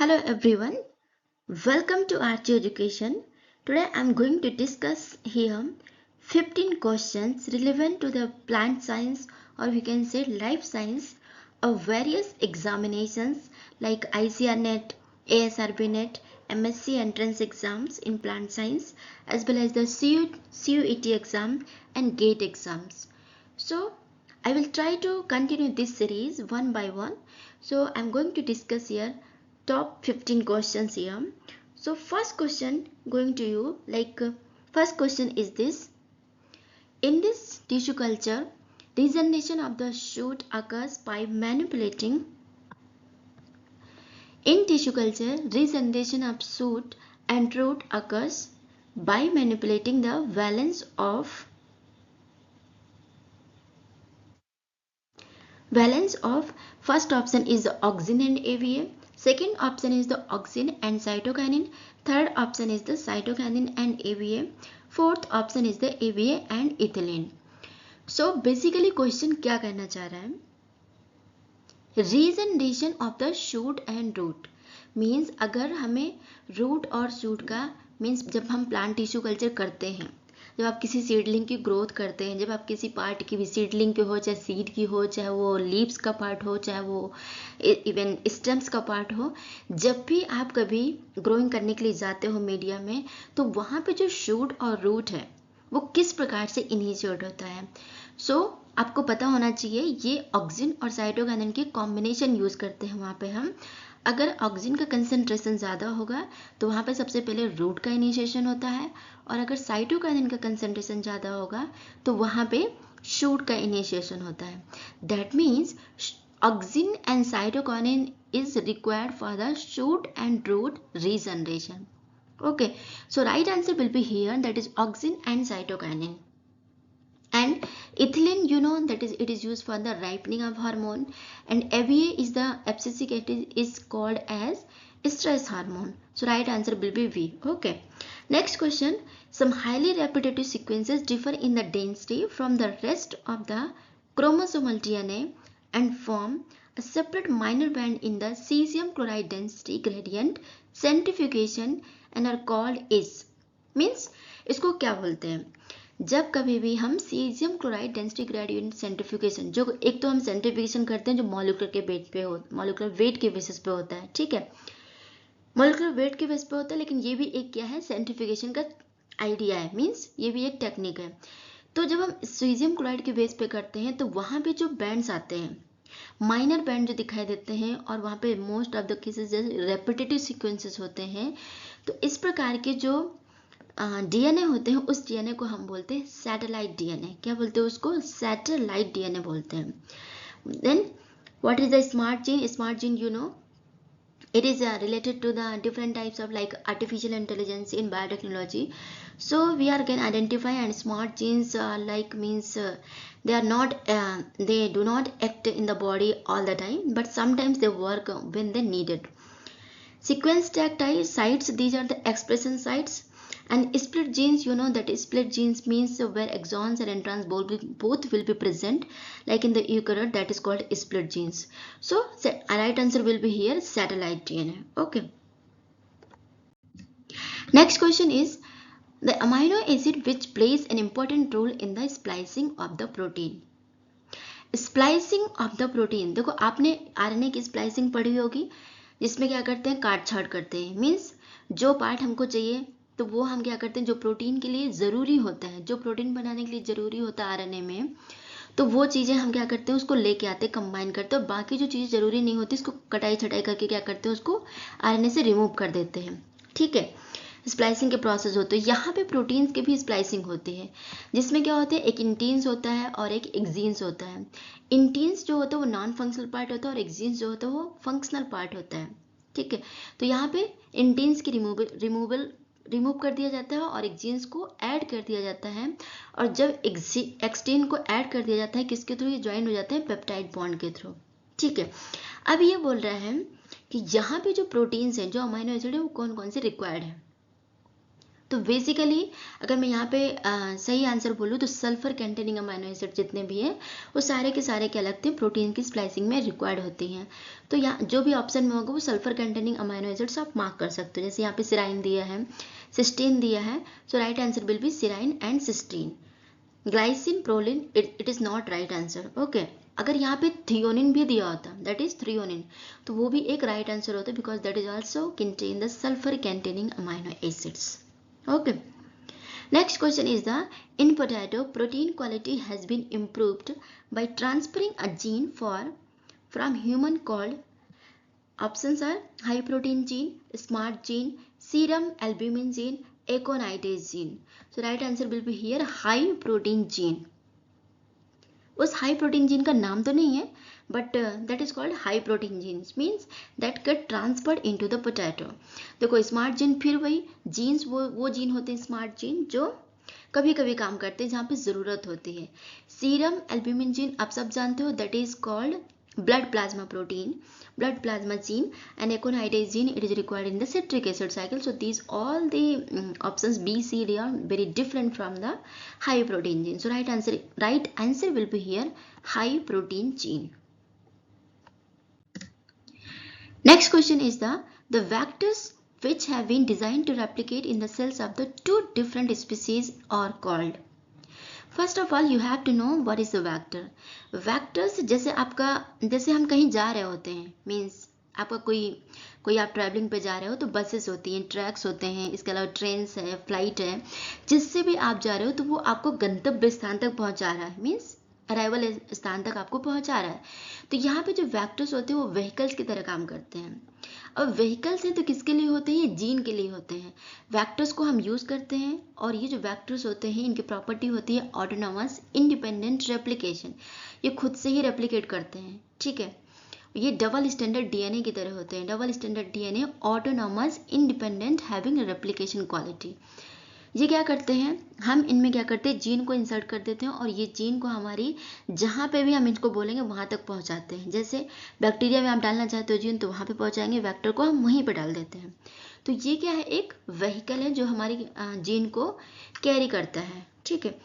Hello everyone, welcome to RT Education. Today I am going to discuss here 15 questions relevant to the plant science or we can say life science of various examinations like ICR NET, ASRB NET, MSc entrance exams in plant science as well as the CUET exam and GATE exams. So I will try to continue this series one by one. So I am going to discuss here top 15 questions here. So first question going to you first question is this: in this tissue culture, regeneration of the shoot occurs by manipulating. In tissue culture, regeneration of shoot and root occurs by manipulating the valence of first option is the auxin and AVA, second option is the auxin and cytokinin, third option is the cytokinin and AVA, fourth option is the AVA and ethylene. So basically question क्या कहना चाह रहा है? Regeneration of the shoot and root means अगर हमें root और shoot का means जब हम प्लांट टिश्यू कल्चर करते हैं, जब आप किसी सीडलिंग की ग्रोथ करते हैं, जब आप किसी पार्ट की भी सीडलिंग की हो, चाहे सीड की हो, चाहे वो लीव्स का पार्ट हो, चाहे वो इवन स्टेम्स का पार्ट हो, जब भी आप कभी ग्रोइंग करने के लिए जाते हो मीडिया में, तो वहाँ पे जो शूट और रूट है वो किस प्रकार से इनिशिएट होता है. सो आपको पता होना चाहिए ये ऑक्सिन और साइटोकाइनिन के कॉम्बिनेशन यूज करते हैं. वहाँ पे हम अगर ऑक्सिन का कंसंट्रेशन ज़्यादा होगा तो वहाँ पे सबसे पहले रूट का इनिशिएशन होता है, और अगर साइटोकाइनिन का कंसंट्रेशन ज़्यादा होगा तो वहाँ पे शूट का इनिशिएशन होता है. That means auxin and cytokinin is required for the shoot and root regeneration. Okay, so right answer will be here, that is auxin and cytokinin. And ethylene, you know, that is it is used for the ripening of hormone, and AVA is the abscisic acid is called as stress hormone. So right answer will be V. Okay, next question: some highly repetitive sequences differ in the density from the rest of the chromosomal DNA and form a separate minor band in the cesium chloride density gradient centrifugation and are called is. Means इसको क्या बोलते हैं? जब कभी भी हम caesium chloride density gradient centrifugation, जो एक तो हम सेंट्रीफ्यूगेशन करते हैं जो मॉलिक्यूलर के वेट पे हो, मॉलिक्यूलर वेट के बेसिस पे होता है, ठीक है, मॉलिक्यूलर वेट के बेसिस पे होता है, लेकिन ये भी एक क्या है, सेंट्रीफ्यूगेशन का आइडिया है, मीन्स ये भी एक टेक्निक है. तो जब हम सीजियम क्लोराइड के बेस पे करते हैं तो वहाँ पे जो बैंड्स आते हैं, माइनर बैंड जो दिखाई देते हैं, और वहाँ पे most of the cases repetitive sequences होते हैं, तो इस प्रकार के जो डीएनए होते हैं उस डीएनए को हम बोलते हैं सैटेलाइट डीएनए. क्या बोलते हैं उसको? सैटेलाइट डीएनए बोलते हैं. Then what is the smart gene? Smart gene, you know, it is related to the different types of like artificial intelligence in biotechnology. So we are can identify, and smart genes like means they are not they do not act in the body all the time, but sometimes they work when they needed. Sequence tag sites, these are the expression sites. And split genes, you know that split genes means where exons and introns both will be present, like in the eukaryote, that is called split genes. So right answer will be here satellite DNA. Okay, next question is the amino acid which plays an important role in the splicing of the protein. Splicing of the protein, देखो आपने RNA की splicing पढ़ी होगी, जिसमें क्या करते हैं, काट छाट करते हैं. मीन्स जो पार्ट हमको चाहिए तो वो हम क्या करते हैं, जो प्रोटीन के लिए ज़रूरी होता है, जो प्रोटीन बनाने के लिए ज़रूरी होता है आरएनए में, तो वो चीज़ें हम क्या करते हैं, उसको लेके आते हैं, कंबाइन करते हैं, और बाकी जो चीज़ें ज़रूरी नहीं होती उसको कटाई छटाई करके क्या करते हैं, उसको आरएनए से रिमूव कर देते हैं. ठीक है, स्प्लाइसिंग के प्रोसेस होते हैं. यहाँ पे प्रोटीन्स की भी स्प्लाइसिंग होती है, जिसमें क्या होता है, एक इंटीन्स होता है और एक एक्जीन्स होता है. इंटीन्स जो होता है वो नॉन फंक्शनल पार्ट होता है, और एक्जीन्स जो होता है वो फंक्शनल पार्ट होता है. ठीक है, तो यहाँ पे इंटीन्स की रिमूव कर दिया जाता है और एक्जीन्स को ऐड कर दिया जाता है. और जब एक्सटीन को ऐड कर दिया जाता है, किसके थ्रू? ये ज्वाइन हो जाते हैं पेप्टाइड बॉन्ड के थ्रू. ठीक है, अब ये बोल रहा है कि यहाँ पे जो प्रोटीन्स हैं, जो अमाइनो एसिड है, वो कौन कौन से रिक्वायर्ड है. तो बेसिकली अगर मैं यहाँ पे सही आंसर बोलूँ तो सल्फर कंटेनिंग अमाइनो एसिड जितने भी हैं वो सारे के सारे क्या लगते हैं, प्रोटीन की स्प्लाइसिंग में रिक्वायर्ड होती हैं। तो यहाँ जो भी ऑप्शन में होगा वो सल्फर कंटेनिंग अमाइनो एसिड्स आप मार्क कर सकते हो। जैसे यहाँ पे सिराइन दिया है, सिस्टीन दिया है, so right answer will be serine and cysteine. Glycine, proline, it is not right answer. Okay, अगर यहाँ पे थ्रियोनिन भी दिया होता, दैट इज थ्रियोनिन, तो वो भी एक राइट आंसर होता, because that is also contain the sulphur containing amino acids. Okay, next question is the in potato protein quality has been improved by transferring a gene from human called, options are high protein gene, smart gene, serum albumin gene, aconitase gene. So right answer will be here high protein gene. उस high protein gene का नाम तो नहीं है, but that is called high protein genes, means that get transferred into the potato. देखो smart gene फिर वही jeans, वो जीन होते हैं स्मार्ट जीन जो कभी कभी काम करते हैं जहाँ पे ज़रूरत होती है। सीरम एल्ब्यूमिन जीन आप सब जानते हो, that is called blood plasma protein, blood plasma gene, and aconitase gene, it is required in the citric acid cycle. So these all the options B, C, D are very different from the high protein gene. So right answer will be here high protein gene. Next question is the vectors which have been designed to replicate in the cells of the two different species are called. First of all you have to know what is the vector. Vectors जैसे हम कहीं जा रहे होते हैं, means आपका कोई आप ट्रैवलिंग पे जा रहे हो तो बसेस होती हैं, ट्रैक्स होते हैं, इसके अलावा ट्रेन्स है, फ्लाइट है, जिससे भी आप जा रहे हो तो वो आपको गंतव्य स्थान तक पहुंचा रहा है, मीन्स अराइवल स्थान तक आपको पहुंचा रहा है। तो यहाँ पे जो वेक्टर्स होते हैं वो व्हीकल्स की तरह काम करते हैं। अब व्हीकल्स हैं तो किसके लिए होते हैं, ये जीन के लिए होते हैं। वेक्टर्स को हम यूज़ करते हैं और ये जो वेक्टर्स होते हैं इनकी प्रॉपर्टी होती है ऑटोनोमस इंडिपेंडेंट रेप्लिकेशन, ये खुद से ही रेप्लिकेट करते हैं, ठीक है। ये डबल स्टैंडर्ड डीएनए की तरह होते हैं। Double standard DNA autonomous independent having replication quality. ये क्या करते हैं, हम इनमें क्या करते हैं, जीन को इंसर्ट कर देते हैं और ये जीन को हमारी जहाँ पे भी हम इनको बोलेंगे वहाँ तक पहुँचाते हैं। जैसे बैक्टीरिया में आप डालना चाहते हो जीन तो वहाँ पे पहुँचाएंगे, वेक्टर को हम वहीं पे डाल देते हैं। तो ये क्या है, एक व्हीकल है जो हमारी जीन को कैरी करता है, ठीक है।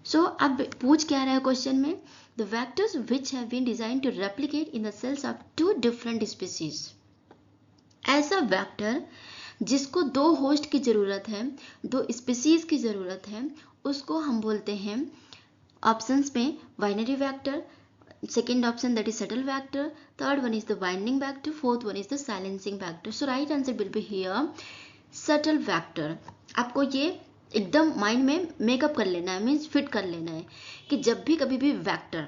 सो अब पूछ क्या रहा है क्वेश्चन में, the vectors which have been design to replicate in the cells of two different species. ऐसा वेक्टर जिसको दो होस्ट की ज़रूरत है, दो स्पीसीज की ज़रूरत है, उसको हम बोलते हैं ऑप्शंस में binary vector, second option that is subtle vector, third one is the binding vector, fourth one is the silencing vector. So right answer will be here subtle vector. आपको ये एकदम माइंड में मेकअप कर लेना है, means fit कर लेना है कि जब भी कभी भी वेक्टर,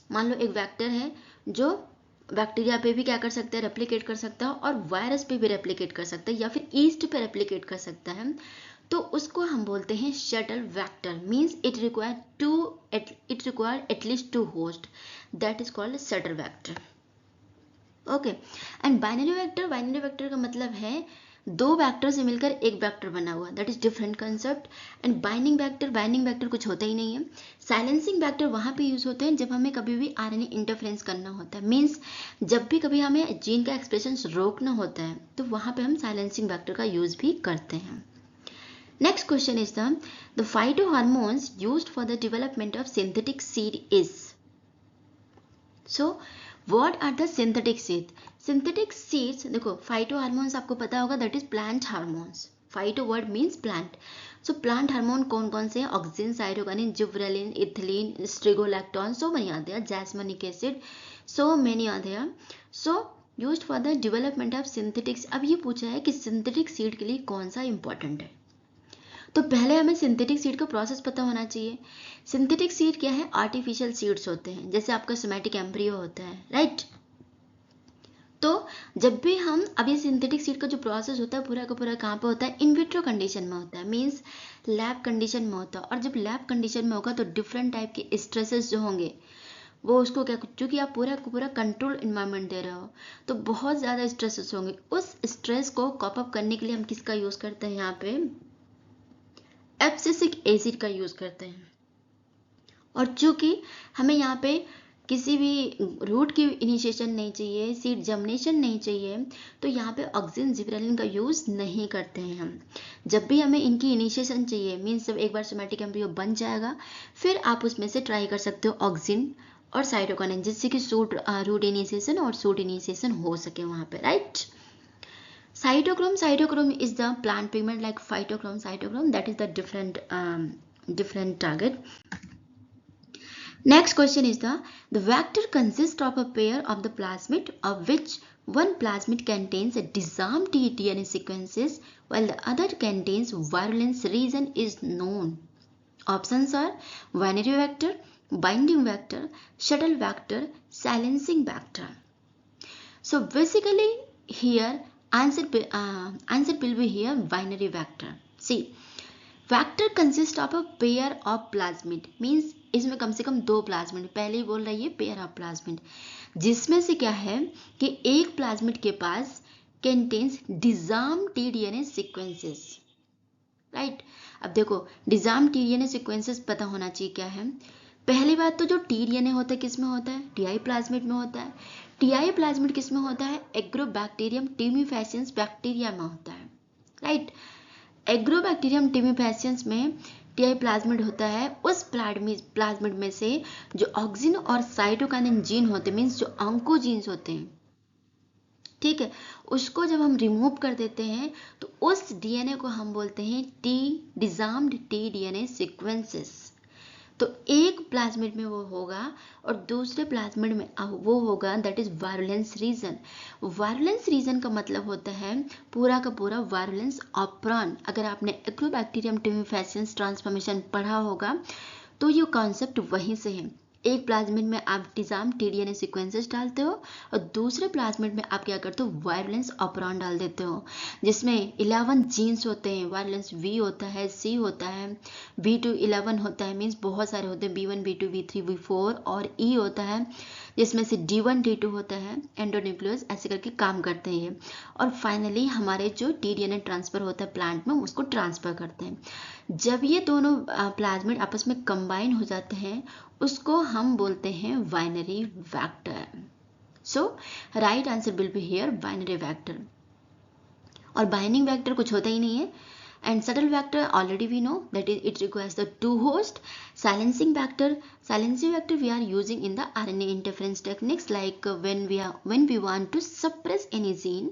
मान लो एक वेक्टर है जो बैक्टीरिया पे भी क्या कर सकता है, रेप्लिकेट कर सकता है, और वायरस पे भी रेप्लिकेट कर सकता है, या फिर ईस्ट पे रेप्लिकेट कर सकता है, तो उसको हम बोलते हैं shuttle vector. Means it require at least to host, that is called shuttle vector. Okay, and binary vector का मतलब है दो वेक्टर से मिलकर एक वेक्टर बना हुआ, that is different concept. And binding vector कुछ होता ही नहीं है। साइलेंसिंग वेक्टर वहाँ पे यूज होते हैं जब हमें कभी भी आरएनए इंटरफेरेंस करना होता है, मीन्स जब भी कभी हमें जीन का एक्सप्रेशन रोकना होता है तो वहाँ पे हम साइलेंसिंग वेक्टर का यूज भी करते हैं। Next question is the phytohormones used for the development of synthetic seed is. So what are the synthetic seed? Synthetic seeds, देखो फाइटो हार्मोन्स आपको पता होगा, that is plant hormones. Phyto word means plant. So plant hormone कौन कौन से हैं? Auxin, cytokinin, gibberellin, ethylene, strigolactone, so many are there, jasmonic acid, so many are there. So used for the development of synthetics. अब ये पूछा है कि synthetic seed के लिए कौन सा इंपॉर्टेंट है, तो पहले हमें सिंथेटिक सीड का प्रोसेस पता होना चाहिए। सिंथेटिक सीड क्या है? आर्टिफिशियल सीड्स होते हैं, जैसे आपका सोमैटिक एम्ब्रियो होता है, राइट। तो जब भी हम, अब ये सिंथेटिक सीड का जो प्रोसेस होता है पूरा का पूरा कहाँ पे होता है? इन विट्रो कंडीशन में होता है, मीन्स लैब कंडीशन में होता है। और जब लैब कंडीशन में होगा तो डिफरेंट टाइप के स्ट्रेसेस जो होंगे वो उसको क्या, क्योंकि आप पूरा का पूरा कंट्रोल इन्वायरमेंट दे रहे हो तो बहुत ज़्यादा स्ट्रेसेस होंगे। उस स्ट्रेस को कॉप अप करने के लिए हम किसका यूज़ करते हैं? यहाँ पे एब्सिसिक एसिड का यूज़ करते हैं। और चूंकि हमें यहाँ पे किसी भी रूट की इनिशिएशन नहीं चाहिए, सीड जर्मिनेशन नहीं चाहिए, तो यहाँ पे ऑक्सिन जिबरेलिन का यूज़ नहीं करते हैं हम। जब भी हमें इनकी इनिशिएशन चाहिए, मीन्स जब एक बार सोमैटिक एम्ब्रियो बन जाएगा, फिर आप उसमें से ट्राई कर सकते हो ऑक्सिन और साइटोकिनिन, जिससे कि रूट इनिशिएशन और शूट इनिशिएशन हो सके वहाँ पे, right. Cytochrome is the plant pigment like cytochrome, that is the different target. Next question is the vector consists of a pair of the plasmid, of which one plasmid contains a disarmed DNA sequences while the other contains virulence region is known. Options are binary vector, binding vector, shuttle vector, silencing vector. So basically here answer will be here binary vector. See, vector consists of a pair of plasmid, means इसमें कम से कम 2 plasmid, पहले ही बोल रही है pair of plasmid, जिसमें से क्या है कि एक प्लाज्मिड के पास कंटेन्स डिजार्म टीडीएनए सीक्वेंसेस, राइट। अब देखो डिजार्म टीडीएनए सीक्वेंसेस पता होना चाहिए क्या है। पहली बात तो जो टीडीएनए होता है किस में होता है, टीआई प्लाज्मिड में होता है। टीआई प्लाज्मिड किस में होता है, एग्रोबैक्टीरियम टीम्यूफेसियंस बैक्टीरिया में होता है, राइट। एग्रोबैक्टीरियम टीम्यूफेसियंस में टीआई प्लाज्मिड होता है। उस प्लाज्मिड में से जो ऑक्सिन और साइटोकिनिन जीन होते हैं, मीन्स जो ऑन्कोजीन्स होते हैं, ठीक है, उसको जब हम रिमूव कर देते हैं तो उस डीएनए को हम बोलते हैं डिजार्म्ड टी डीएनए सीक्वेंसेस। तो एक प्लाज्मिड में वो होगा और दूसरे प्लाज्मिड में वो होगा, that is virulence region. Virulence region का मतलब होता है पूरा का पूरा वायरुलेंस ऑपरॉन। अगर आपने एग्रोबैक्टीरियम टीम्यूफेसियंस ट्रांसफॉर्मेशन पढ़ा होगा तो ये कॉन्सेप्ट वहीं से है। एक प्लाज्मिड में आप डिजार्म टीडीएनए सीक्वेंसेस डालते हो और दूसरे प्लाज्मिड में आप क्या करते हो, वायरुलेंस ऑपरॉन डाल देते हो, जिसमें 11 जीन्स होते हैं। वायरुलेंस वी होता है, सी होता है, V2 11 होता है, मीन्स बहुत सारे होते हैं, B1 B2 B3 B4, और E होता है जिसमें से D1 D2 होता है, एंडोन्यूक्लियस, ऐसे करके काम करते हैं ये। और फाइनली हमारे जो टीडीएनए ट्रांसफर होता है प्लांट में, उसको ट्रांसफर करते हैं। जब ये दोनों प्लाज्मिड आपस में कंबाइन हो जाते हैं उसको हम बोलते हैं binary vector. So right answer will be here binary vector. और बाइंडिंग वेक्टर कुछ होता ही नहीं है। And shuttle vector already we know that is it requires the 2 host. Silencing vector we are using in the RNA interference techniques, like when we want to suppress any gene,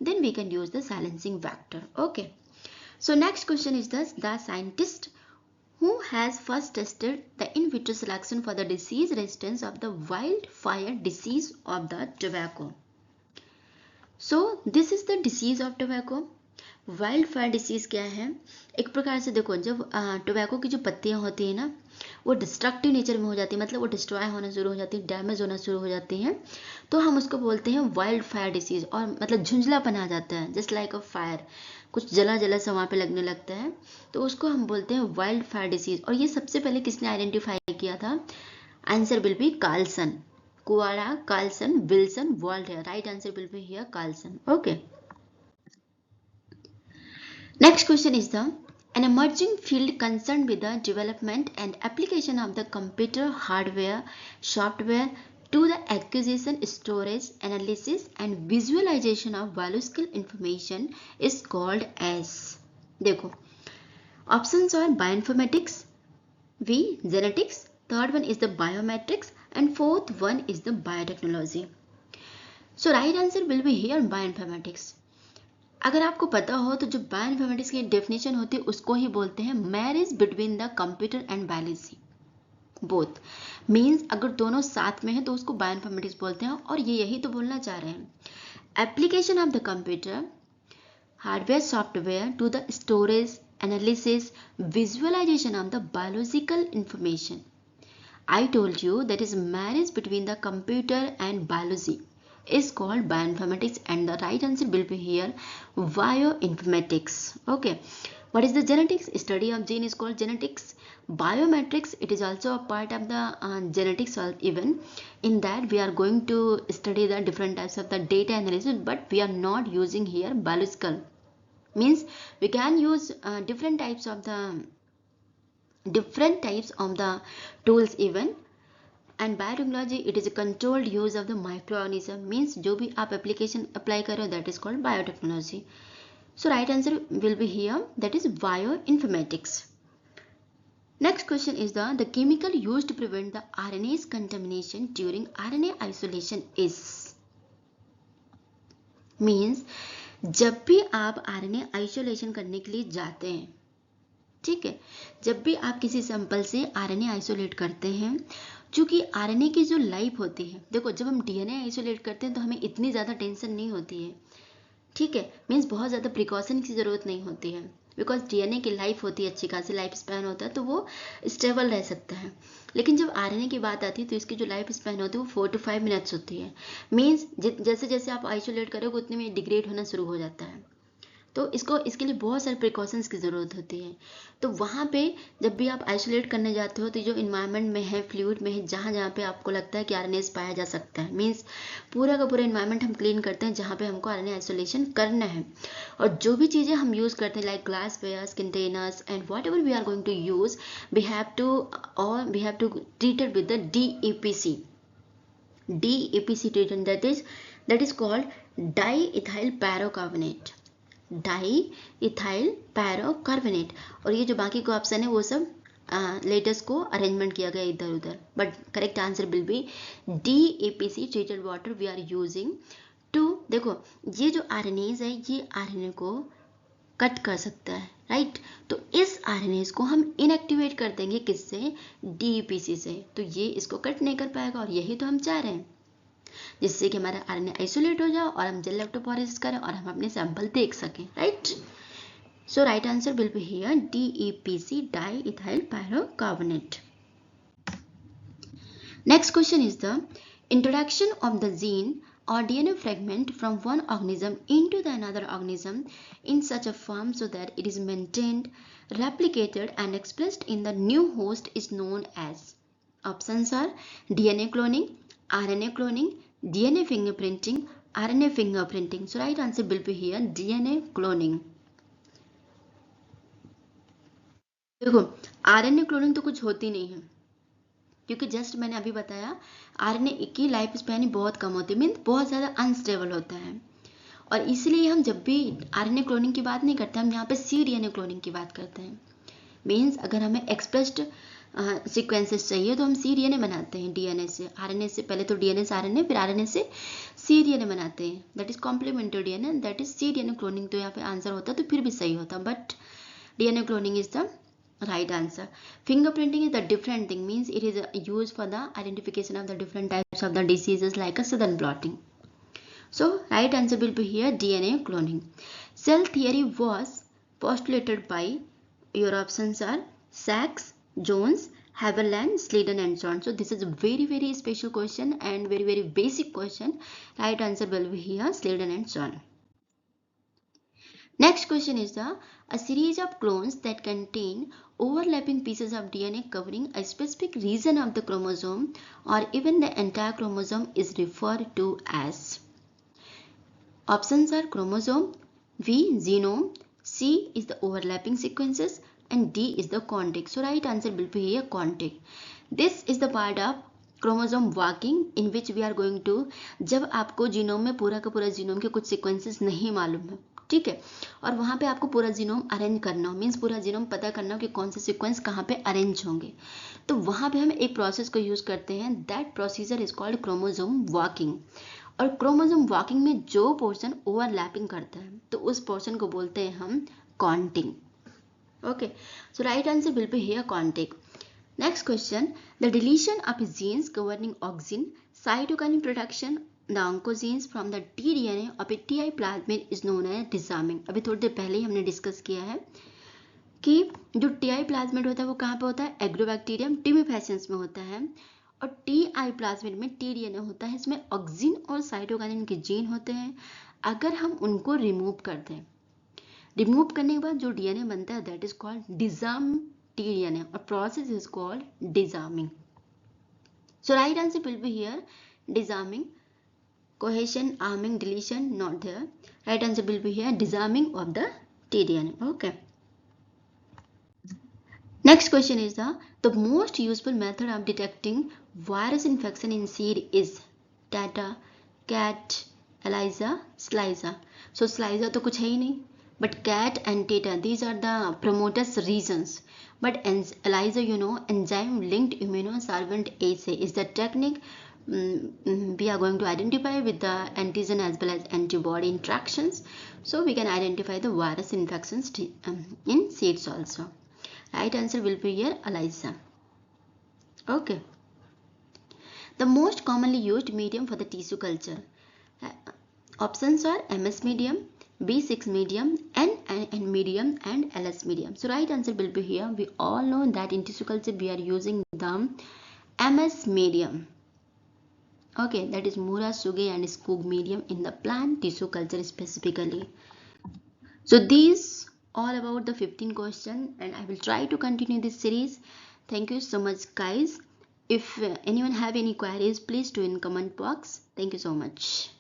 then we can use the silencing vector. Okay, so next question is this: the scientist who has first tested the in vitro selection for the disease resistance of the wildfire disease of the tobacco. So this is the disease of tobacco. Wild fire disease क्या है, एक प्रकार से देखो, जब tobacco की जो पत्तियां होती है ना, वो डिस्ट्रक्टिव नेचर में हो जाती है, मतलब वो डिस्ट्रॉय होना शुरू हो जाती है, डैमेज होना शुरू हो जाती हैं, तो हम उसको बोलते हैं वाइल्ड फायर डिसीज़। और मतलब झुंझलापन आ जाता है, जस्ट लाइक अ फायर, कुछ जला जला सा वहाँ पे लगने लगता है, तो उसको हम बोलते हैं वाइल्ड फायर डिसीज़। और ये सबसे पहले किसने आइडेंटिफाई किया था? आंसर विल बी कार्लसन, कुआरा, Carlson, Wilson, Voltaire. Right answer will be here Carlson. Okay, next question is an emerging field concerned with the development and application of the computer hardware, software to the acquisition, storage, analysis and visualization of biological information is called as, देखो options are bioinformatics, V genetics, third one is the biometrics and fourth one is the biotechnology. So right answer will be here bioinformatics. अगर आपको पता हो तो जो bioinformatics की definition होती है उसको ही बोलते हैं marriage between the computer and biology, both means अगर दोनों साथ में है तो उसको बायोइन्फॉर्मेटिक्स बोलते हैं। और ये यही तो बोलना चाह रहे हैं, application of the computer hardware software to the storage, analysis, visualization of the biological information. I told you that is marriage between the computer and biology is called bioinformatics, and the right answer will be here bioinformatics. Okay, what is the genetics? Study of gene is called genetics. Biometrics, it is also a part of the genetics. Even in that we are going to study the different types of the data analysis, but we are not using here biological, means we can use different types of the tools even, and biotechnology it is a controlled use of the microorganism, means जो भी आप application apply करो that is called biotechnology. So right answer will be here, that is bio informatics. Next question is the chemical used to prevent the RNA's contamination during RNA isolation is, means जब भी आप RNA isolation करने के लिए जाते हैं, ठीक है, जब भी आप किसी सैंपल से RNA आइसोलेट करते हैं, चूंकि RNA की जो लाइफ होती है, देखो जब हम DNA आइसोलेट करते हैं तो हमें इतनी ज़्यादा टेंशन नहीं होती है, ठीक है, मीन्स बहुत ज़्यादा प्रिकॉशन की ज़रूरत नहीं होती है, बिकॉज DNA की लाइफ होती है, अच्छी खासी लाइफ स्पैन होता है, तो वो स्टेबल रह सकता है. लेकिन जब RNA की बात आती है तो इसकी जो लाइफ स्पैन होती है वो 4 to 5 मिनट्स होती है. मीन्स जैसे जैसे आप आइसोलेट करोगे उतने में डिग्रेड होना शुरू हो जाता है, तो इसके लिए बहुत सारे प्रिकॉशंस की ज़रूरत होती है. तो वहाँ पे जब भी आप आइसोलेट करने जाते हो तो जो इन्वायरमेंट में है, फ्लूइड में है, जहाँ जहाँ पे आपको लगता है कि RNA पाया जा सकता है, मीन्स पूरा का पूरा इन्वायरमेंट हम क्लीन करते हैं जहाँ पे हमको RNA आइसोलेशन करना है. और जो भी चीज़ें हम यूज़ करते हैं like glass wares, containers and whatever we are going to use, we have to treat it with the DEPC. DEPC treatment, that is called diethyl paracarbonate. Diethyl paracarbonate. और ये जो बाकी के ऑप्शन है वो सब लेटर्स को arrangement किया गया इधर उधर, but correct answer will be DEPC treated water we are using too. देखो ये जो RNAs है ये RNA को कट कर सकता है, राइट. तो इस RNAs को हम इनएक्टिवेट कर देंगे किससे, DEPC से. तो ये इसको कट नहीं कर पाएगा और यही तो हम चाह रहे हैं, जिससे कि हमारा RNA आइसोलेट हो जाए और हम जेल इलेक्ट्रोफोरेसिस करें और हम अपने सैंपल देख सकें, right. So right answer will be here DEPC, diethyl paracarbonate. Next question is the introduction of the gene or DNA fragment from one organism into the another organism in such a form so that it is maintained, replicated and expressed in the new host is known as. Options are DNA cloning, RNA cloning, DNA fingerprinting, RNA fingerprinting. So right answer will be here DNA cloning. देखो RNA cloning तो कुछ होती नहीं है, क्योंकि just मैंने अभी बताया RNA की लाइफ स्पैन बहुत कम होती है, मीन्स बहुत ज़्यादा अनस्टेबल होता है. और इसलिए हम जब भी RNA क्लोनिंग की बात नहीं करते, हम यहाँ पे cDNA क्लोनिंग की बात करते हैं. मीन्स अगर हमें एक्सप्रेस्ड सीक्वेंसेस चाहिए तो हम cDNA बनाते हैं DNA से. RNA से पहले तो DNA से RNA, फिर RNA से cDNA बनाते हैं, that is complementary DNA, that is cDNA cloning. तो यहाँ पे आंसर होता तो फिर भी सही होता, but DNA cloning is the right answer. Fingerprinting is the different thing, means it is used for the identification of the different types of the diseases like a southern blotting. So right answer will be here DNA cloning. Cell theory was postulated by, your options are Sachs, Jones, Haberland, Sladen and so on. So this is a very special question and very basic question. Right answer will be here Sladen and so on. Next question is a series of clones that contain overlapping pieces of DNA covering a specific region of the chromosome or even the entire chromosome is referred to as. Options are chromosome, V genome, C is the overlapping sequences and D is the contact. So right answer will be here contact. This is the part of chromosome walking in which we are going to, जब आपको genome में पूरा का पूरा genome के कुछ sequences नहीं मालूम है, ठीक है, और वहाँ पे आपको पूरा जीनोम अरेंज करना हो, मीन्स पूरा जीनोम पता करना हो कि कौन से सीक्वेंस कहाँ पे अरेंज होंगे, तो वहाँ पे हम एक प्रोसेस को यूज़ करते हैं, that procedure is called chromosome walking. और क्रोमोसोम वॉकिंग में जो पोर्शन ओवरलैपिंग करता है तो उस पोर्शन को बोलते हैं हम contig. Okay, so right answer will be here contig. Next question, the deletion of genes governing auxin cytokinin production, the oncogenes from the tDNA of a TI plasmid is known as disarming. अभी थोड़ी देर पहले ही हमने discuss किया है कि जो TI plasmid होता है वो कहाँ पे होता है, एग्रोबैक्टीरियम टिमिफेसियंस में होता है, और TI प्लाज्मिड में tDNA होता है, इसमें ऑक्सिन और साइटोकाइनिन के जीन होते हैं. अगर हम उनको रिमूव कर दें, रिमूव करने के बाद जो DNA बनता है that is called disarm tDNA, or process is called disarming. So right answer will be here disarming. Cohesion, arming, deletion not there. Right answer will be here disarming of the tDNA. Okay. Next question is the most useful method of detecting virus infection in seed is Tata, cat, ELISA, SLISA. So SLISA तो कुछ है ही नहीं, but cat and Tata, these are the promoters reasons. But ELISA, you know, enzyme linked immunosorbent assay is the technique we are going to identify with the antigen as well as antibody interactions. So we can identify the virus infections in seeds also. Right answer will be here ELISA. Okay. The most commonly used medium for the tissue culture. Options are MS medium, B6 medium, N medium and LS medium. So right answer will be here. We all know that in tissue culture we are using the MS medium. Okay, that is Mura, Suge and Skog medium in the plant tissue culture specifically. So these all about the 15 question, and I will try to continue this series. Thank you so much guys. If anyone have any queries, please do in comment box. Thank you so much.